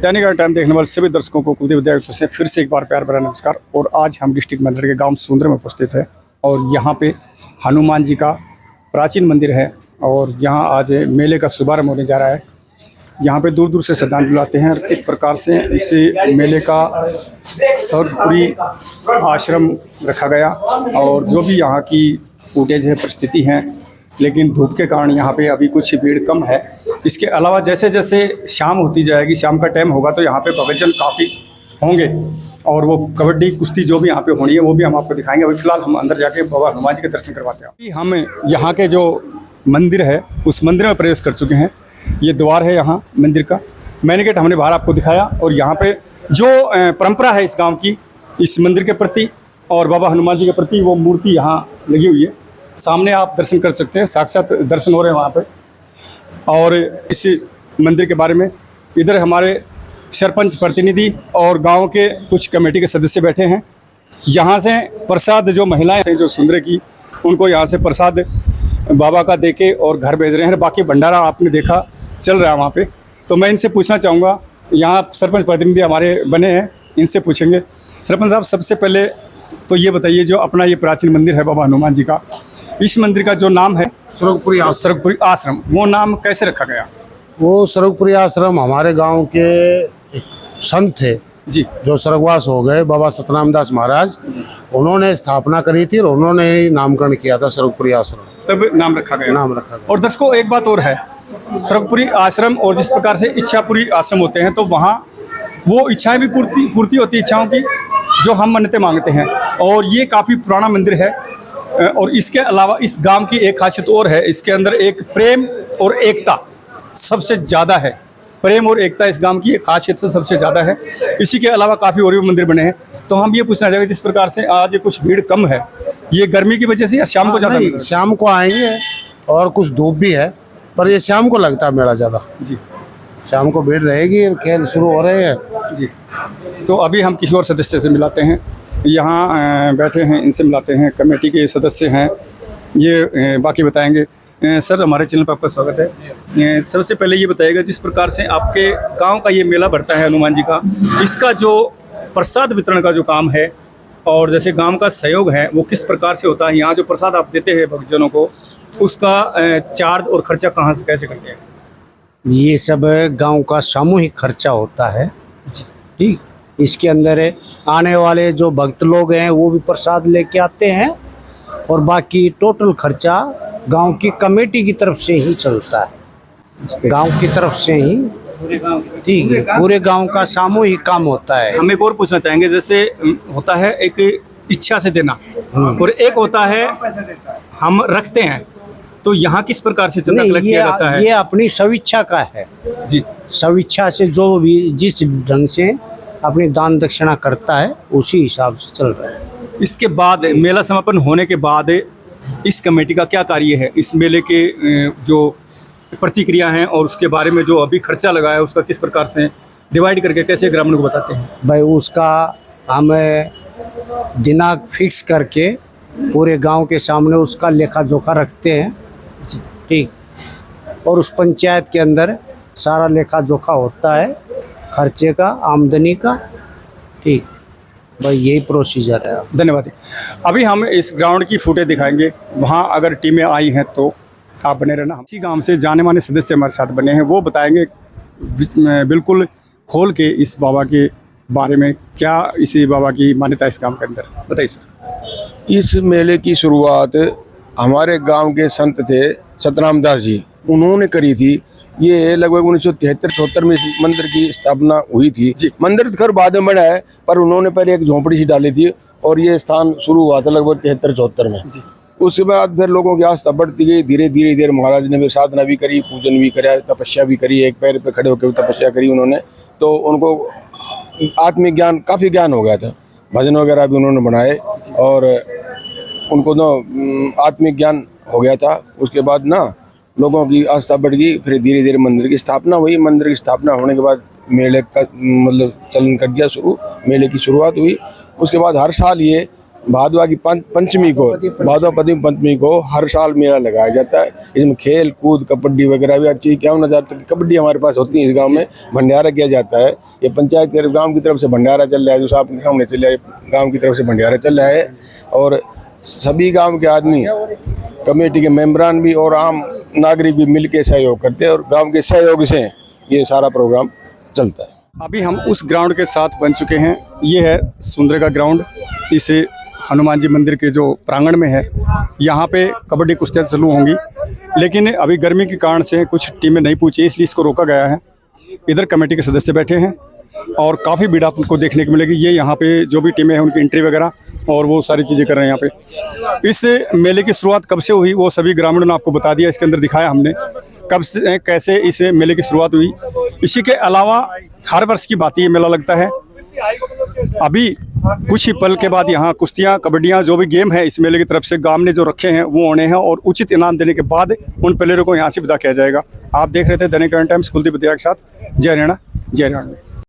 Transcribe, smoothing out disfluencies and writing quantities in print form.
दैनिक time देखने वाले सभी दर्शकों को कुलदीप देव से फिर से एक बार प्यार भरा नमस्कार। और आज हम डिस्ट्रिक्ट मंदिर के गांव सुंदर में उपस्थित है और यहाँ पे हनुमान जी का प्राचीन मंदिर है और यहाँ आज मेले का शुभारंभ होने जा रहा है। यहाँ पे दूर दूर से श्रद्धालु आते हैं और किस प्रकार से इस मेले का स्वर्गपुरी आश्रम रखा गया और जो भी यहाँ की फुटेज है, परिस्थिति है, लेकिन धूप के कारण यहाँ पे अभी कुछ भीड़ कम है। इसके अलावा जैसे जैसे शाम होती जाएगी, शाम का टाइम होगा तो यहाँ पे भक्तजन काफ़ी होंगे और वो कबड्डी कुश्ती जो भी यहाँ पे होनी है वो भी हम आपको दिखाएंगे। अभी फिलहाल हम अंदर जाके बाबा हनुमान जी के दर्शन करवाते हैं। अभी हम यहाँ के जो मंदिर है उस मंदिर में प्रवेश कर चुके हैं। ये द्वार है यहाँ मंदिर का, मैंने गेट हमने बाहर आपको दिखाया। और यहाँ पे जो परंपरा है इस गाँव की, इस मंदिर के प्रति और बाबा हनुमान जी के प्रति, वो मूर्ति यहाँ लगी हुई है। सामने आप दर्शन कर सकते हैं, साक्षात दर्शन हो रहे हैं वहाँ पे। और इस मंदिर के बारे में इधर हमारे सरपंच प्रतिनिधि और गांव के कुछ कमेटी के सदस्य बैठे हैं। यहाँ से प्रसाद जो महिलाएं हैं जो सुंदर की, उनको यहाँ से प्रसाद बाबा का देके और घर भेज रहे हैं। बाकी भंडारा आपने देखा चल रहा है वहाँ पे। तो मैं इनसे पूछना चाहूँगा, यहाँ सरपंच प्रतिनिधि हमारे बने हैं, इनसे पूछेंगे। सरपंच साहब, सबसे पहले तो ये बताइए, जो अपना ये प्राचीन मंदिर है बाबा हनुमान जी का, इस मंदिर का जो नाम है स्वर्गपुरी आश्रम, वो नाम कैसे रखा गया? वो स्वर्गपुरी आश्रम हमारे गांव के एक संत थे जी, जो स्वर्गवास हो गए, बाबा सतनाम दास महाराज। उन्होंने स्थापना करी थी और उन्होंने ही नामकरण किया था स्वर्गपुरी आश्रम, तब नाम रखा गया। और दर्शकों, एक बात और है, स्वर्गपुरी आश्रम और जिस प्रकार से इच्छापुरी आश्रम होते हैं, तो वहाँ वो इच्छाएं भी पूर्ति होती है, इच्छाओं की जो हम मन्नतें मांगते हैं। और ये काफ़ी पुराना मंदिर है। और इसके अलावा इस गांव की एक खासियत और है, इसके अंदर एक प्रेम और एकता सबसे ज़्यादा है। प्रेम और एकता इस गांव की एक खासियत सबसे ज़्यादा है। इसी के अलावा काफ़ी और भी मंदिर बने हैं। तो हम ये पूछना चाहेंगे, जिस प्रकार से आज कुछ भीड़ कम है, ये गर्मी की वजह से या शाम को ज़्यादा? शाम को आएंगे और कुछ धूप भी है, पर ये शाम को लगता है मेला ज़्यादा। जी, शाम को भीड़ रहेगी, खेल शुरू हो रहे हैं। जी, तो अभी हम किसी और सदस्य से मिलाते हैं, यहाँ बैठे हैं, इनसे मिलाते हैं। कमेटी के सदस्य हैं, ये बाकी बताएंगे। सर, हमारे चैनल पर आपका स्वागत है। सबसे पहले ये बताइएगा, जिस प्रकार से आपके गांव का ये मेला बढ़ता है हनुमान जी का, इसका जो प्रसाद वितरण का जो काम है और जैसे गांव का सहयोग है, वो किस प्रकार से होता है? यहाँ जो प्रसाद आप देते हैं भक्तजनों को, उसका चार्ज और खर्चा कहाँ से कैसे करते हैं? ये सब गांव का सामूहिक खर्चा होता है। ठीक, इसके अंदर आने वाले जो भक्त लोग हैं वो भी प्रसाद लेके आते हैं और बाकी टोटल खर्चा गांव की कमेटी की तरफ से ही चलता है, गांव की तरफ से ही। ठीक है, पूरे गांव का सामूहिक काम होता है। हम एक और पूछना चाहेंगे, जैसे होता है एक इच्छा से देना और एक होता है हम रखते हैं, तो यहाँ किस प्रकार से चंदा कलेक्ट किया जाता है? ये अपनी स्वेच्छा का है जी, स्वेच्छा से जो भी जिस ढंग से अपनी दान दक्षिणा करता है उसी हिसाब से चल रहा है। इसके बाद मेला समापन होने के बाद इस कमेटी का क्या कार्य है? इस मेले के जो प्रतिक्रिया हैं और उसके बारे में जो अभी खर्चा लगा है, उसका किस प्रकार से डिवाइड करके कैसे ग्रामीणों को बताते हैं? भाई, उसका हम दिनांक फिक्स करके पूरे गांव के सामने उसका लेखा जोखा रखते हैं। ठीक, और उस पंचायत के अंदर सारा लेखा जोखा होता है, खर्चे का, आमदनी का। ठीक भाई, यही प्रोसीजर है। धन्यवाद। अभी हम इस ग्राउंड की फुटेज दिखाएंगे, वहाँ अगर टीमें आई हैं तो आप बने रहना। इसी गांव से जाने माने सदस्य हमारे साथ बने हैं, वो बताएंगे बिल्कुल खोल के इस बाबा के बारे में, क्या इसी बाबा की मान्यता है इस गाँव के अंदर। बताइए सर। इस मेले की शुरुआत हमारे गांव के संत थे सतनाम दास जी, उन्होंने करी थी। ये लगभग 1973-74 में इस मंदिर की स्थापना हुई थी। मंदिर खैर बाद में बना है, पर उन्होंने पहले एक झोंपड़ी सी डाली थी और ये स्थान शुरू हुआ था लगभग 73-74 में। उसके बाद फिर लोगों की आस्था बढ़ती गई, धीरे धीरे महाराज ने भी साधना भी करी, पूजन भी करा, तपस्या भी करी, एक पैर पे खड़े होकर तपस्या करी उन्होंने। तो उनको आत्मिक ज्ञान, काफ़ी ज्ञान हो गया था, भजन वगैरह भी उन्होंने बनाए और उनको ना आत्मिक ज्ञान हो गया था। उसके बाद ना लोगों की आस्था बढ़ गई, फिर धीरे धीरे मंदिर की स्थापना हुई। मंदिर की स्थापना होने के बाद मेले का मतलब चलन कर दिया शुरू, मेले की शुरुआत हुई। उसके बाद हर साल ये भादवा की पंचमी को, भादवा पंचमी को हर साल मेला लगाया जाता है। इसमें खेल कूद कबड्डी वगैरह भी अच्छी 51,000 तक कबड्डी हमारे पास होती है। इस गांव में भंडारा किया जाता है। ये पंचायत के गांव की तरफ से भंडारा चल रहा है, जो आपके सामने चल रहा है, गांव की तरफ से भंडारा चल रहा है। और सभी गांव के आदमी, कमेटी के मेंबरान भी और आम नागरिक भी मिलकर सहयोग करते हैं और गांव के सहयोग से ये सारा प्रोग्राम चलता है। अभी हम उस ग्राउंड के साथ बन चुके हैं। ये है सुंदरगा ग्राउंड। इसे हनुमान जी मंदिर के जो प्रांगण में है, यहाँ पे कबड्डी कुश्तियाँ चालू होंगी, लेकिन अभी गर्मी के कारण से कुछ टीमें नहीं पहुँची, इसलिए इसको रोका गया है। इधर कमेटी के सदस्य बैठे हैं और काफ़ी भीड़ आपको देखने को मिलेगी। ये यहाँ पे जो भी टीमें हैं उनकी एंट्री वगैरह और वो सारी चीज़ें कर रहे हैं यहाँ पे। इस मेले की शुरुआत कब से हुई वो सभी ग्रामीणों ने आपको बता दिया, इसके अंदर दिखाया हमने कब से कैसे इस मेले की शुरुआत हुई। इसी के अलावा हर वर्ष की बात ये मेला लगता है। अभी कुछ ही पल के बाद यहाँ कुश्तियाँ कबड्डियाँ जो भी गेम है इस मेले की तरफ से गांव ने जो रखे हैं वो होने हैं और उचित इनाम देने के बाद उन प्लेयरों को यहाँ से विदा किया जाएगा। आप देख रहे थे दैनिक करंट टाइम्स, कुलदीप विद्या के साथ। जय हरियाणा, जय हरियाणा।